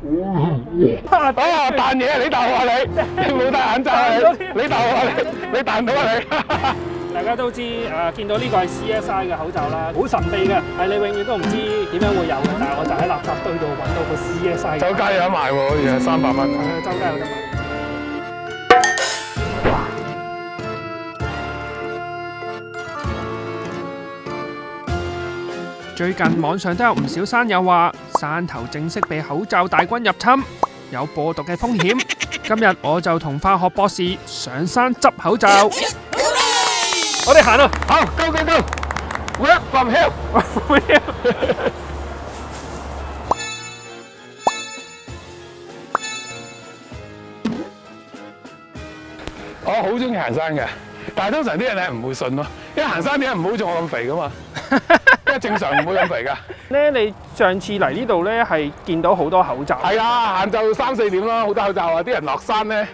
哦，彈嘢你彈我啊你冇戴眼罩啊你彈我啊你彈到啊你。大家都知見到呢個係 CSI 嘅口罩啦，好神秘嘅，係你永遠都唔知點樣會有嘅。但係我就喺垃圾堆度揾到個 CSI。周街有得賣喎，好似係300蚊。周街有得賣。最近網上都有唔少山友話，汕頭正式被口罩大軍入侵，有播毒嘅風險。今日我就同化學博士上山執口罩。我哋行啦，好 ，go go go，work from here。我好中意行山嘅，但係通常啲人咧唔會信咯，因為行山啲人唔好似我咁肥噶嘛，因為正常唔會咁肥噶。咧，你上次嚟呢度咧係見到好多口罩。係啊，晏晝3、4點咯，好多口罩啊！啲人落山咧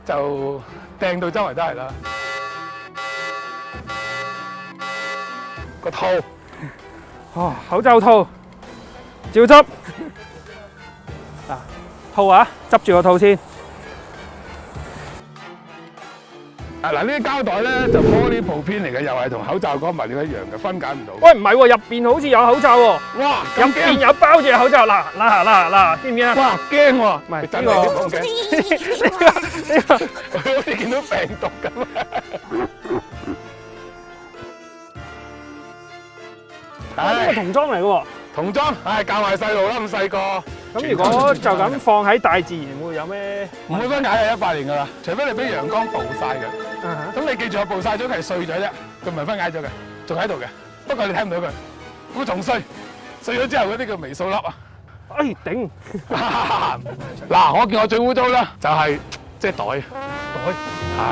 就掟到周圍都係啦。個套，哦，口罩套，照執。套啊，執住個套先。嗱，呢啲膠袋咧就玻璃布片嚟嘅，又係同口罩嗰個物料一樣嘅，分解唔到。喂，唔係喎，入邊好似有口罩喎。哇，入邊有包住口罩，嗱，見唔見啊？哇，驚喎！唔係真係好驚，呢個好似見到病毒咁啊！呢個童裝嚟嘅喎。童裝，教壞細路啦，咁細個。咁如果就咁放喺大自然，會有咩？唔會分解係100年㗎啦，除非你俾陽光暴曬佢。咁你記住，我暴曬咗佢係碎咗啫，佢唔係分解咗嘅，仲喺度嘅。不過你睇唔到佢，會仲碎咗之後嗰啲叫微塑粒啊。哎，頂！嗱，我見我最污糟啦，就係即係袋。袋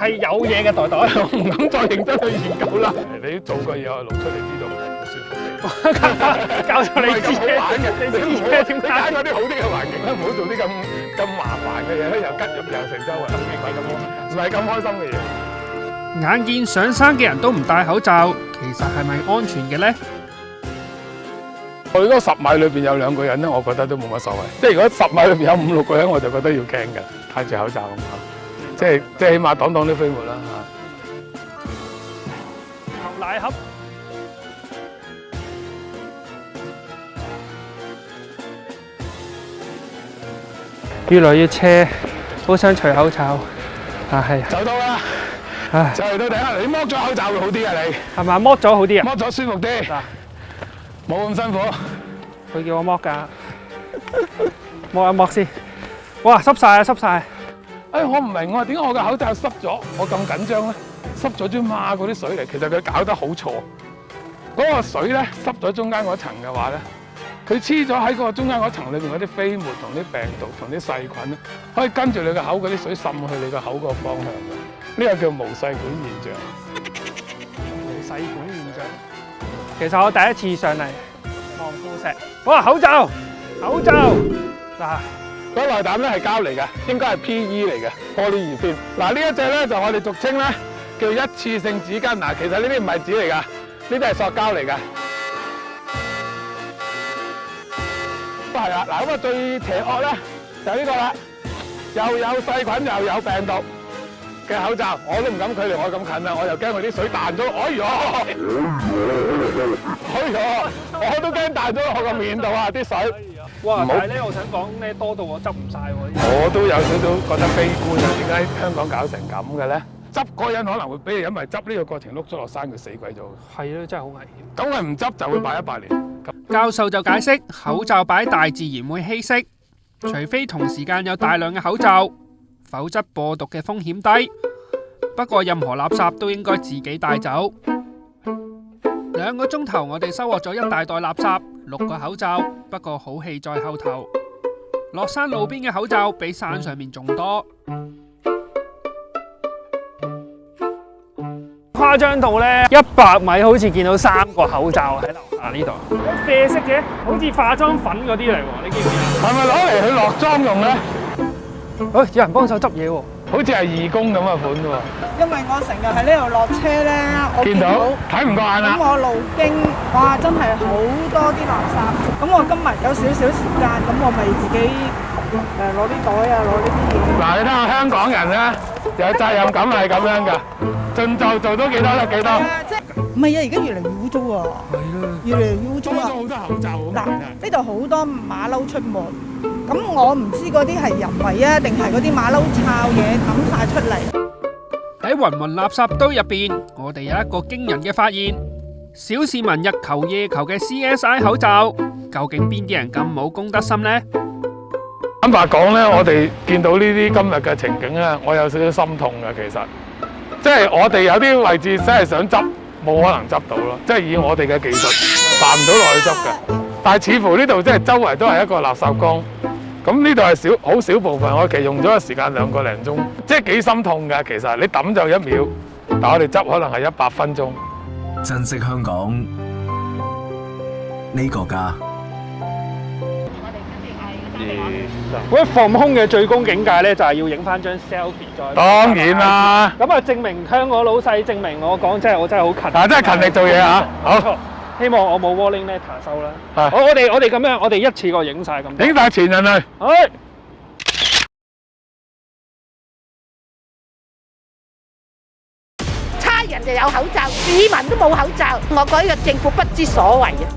係有嘢嘅袋，我唔敢再認真去研究啦。你做過嘢，我露出嚟知道唔舒服。教咗你知嘅，玩嘅，你知你點解？揀嗰啲好啲嘅環境啦，唔好做啲咁麻煩嘅嘢咧，又吉入又成周圍，唔係咁開心嘅嘢。眼見上山嘅人都唔戴口罩，其實係咪安全嘅咧？我嗰10米裏邊有2個人咧，我覺得都冇乜所謂。即係如果10米裏邊有5、6個人，我就覺得要驚嘅，戴住口罩咁嚇。即係起碼擋啲飛沫啦嚇。牛奶盒。越來越斜，好想除口罩。係。走到啦，就嚟到頂啦！你剝咗口罩會好啲啊！你係咪剝咗好啲啊？剝咗舒服啲，冇咁辛苦。佢叫我剝㗎，剝一剝先。哇，濕晒啊，濕晒！哎，我唔明喎，點解我個口罩濕咗，我咁緊張咧？濕咗啫嘛，嗰啲水嚟，其實佢搞得好錯。嗰個水咧濕咗中間嗰層嘅話咧，佢黐咗喺個中間嗰層裏邊嗰啲飛沫同啲病毒同啲細菌咧，可以跟住你個口嗰啲水滲去你個口個方向嘅。呢個叫無細管現象。無細管現象。其實我第一次上嚟望富石，哇！口罩嗱，嗰內膽咧係膠嚟嘅，應該係 PE 嚟嘅，玻璃二邊。嗱，呢一隻咧就我哋俗稱咧叫一次性紙巾。嗱，其實呢啲唔係紙嚟㗎，呢啲係塑膠嚟㗎。都係啦，嗱咁啊最邪惡咧就係呢個啦，又有細菌又有病毒嘅口罩，我都唔敢距離我咁近啦，我又驚佢啲水彈咗，我都驚彈咗落我個面度啊啲水。哇！但係咧，我想講咧，多到我執唔晒喎。我都有少少覺得悲觀啊！點解香港搞成咁嘅咧？執嗰人可能會俾你因為執呢個過程碌咗落山，佢死鬼咗。係咯，真係好危險。咁佢唔執就會擺100年。教授就解釋，口罩擺喺大自然會稀釋，除非同時間有大量嘅口罩，否則播毒嘅風險低。不過任何垃圾都應該自己帶走。2個鐘頭，我哋收穫咗1大袋垃圾，6個口罩。不過好戲在後頭，落山路邊嘅口罩比山上面仲多。誇張到咧，100米好似見到3個口罩喺樓下呢度。啡色嘅，好似化妝粉嗰啲嚟喎，你見唔見啊？係咪攞嚟去落妝用咧？有人幫手執嘢喎。好似係義工咁嘅款喎。因為我成日喺呢度落車咧，我見到睇唔過眼啦。咁我路經，哇，真係好多啲垃圾。咁我今日有少少時間，咁我咪自己攞啲袋啊，攞呢啲嘢。嗱，你睇下香港人咧，有責任感係咁樣㗎，盡就做到幾多得幾多。即係唔係啊？而家越嚟越污糟啊！係啦，越嚟越污糟啊！好多口罩嗱，呢度好多馬騮出沒，咁我唔知嗰啲係人為啊，定係嗰啲馬騮抄嘢抌晒出嚟。喺芸芸垃圾堆入邊，我哋有一個驚人嘅發現：小市民日求夜求嘅 CSI 口罩，究竟邊啲人咁冇公德心呢？坦白講咧，我哋見到呢啲今日嘅情景咧，我有少少心痛嘅。其實，即係我哋有啲位置真係想執，冇可能執到咯。即係以我哋嘅技術，爬唔到落去執嘅。但係似乎呢度即係周圍都係一個垃圾缸。咁呢度係好少部分，我其實用咗嘅時間2個零鐘，即係幾心痛㗎。其實你抌就1秒，但我哋執可能係100分鐘。珍惜香港呢個家。我放空嘅最高境界咧，就係要影翻張 selfie 再。當然啦。咁啊，證明香港老細，證明我講真係我真係好勤。嗱，真係勤力做嘢嚇。好。希望我冇 warning letter 收啦。係。我哋咁樣，我哋一次過影晒咁多。影晒前人去。好。差人就有口罩，市民都冇口罩，我覺得呢個政府不知所謂啊！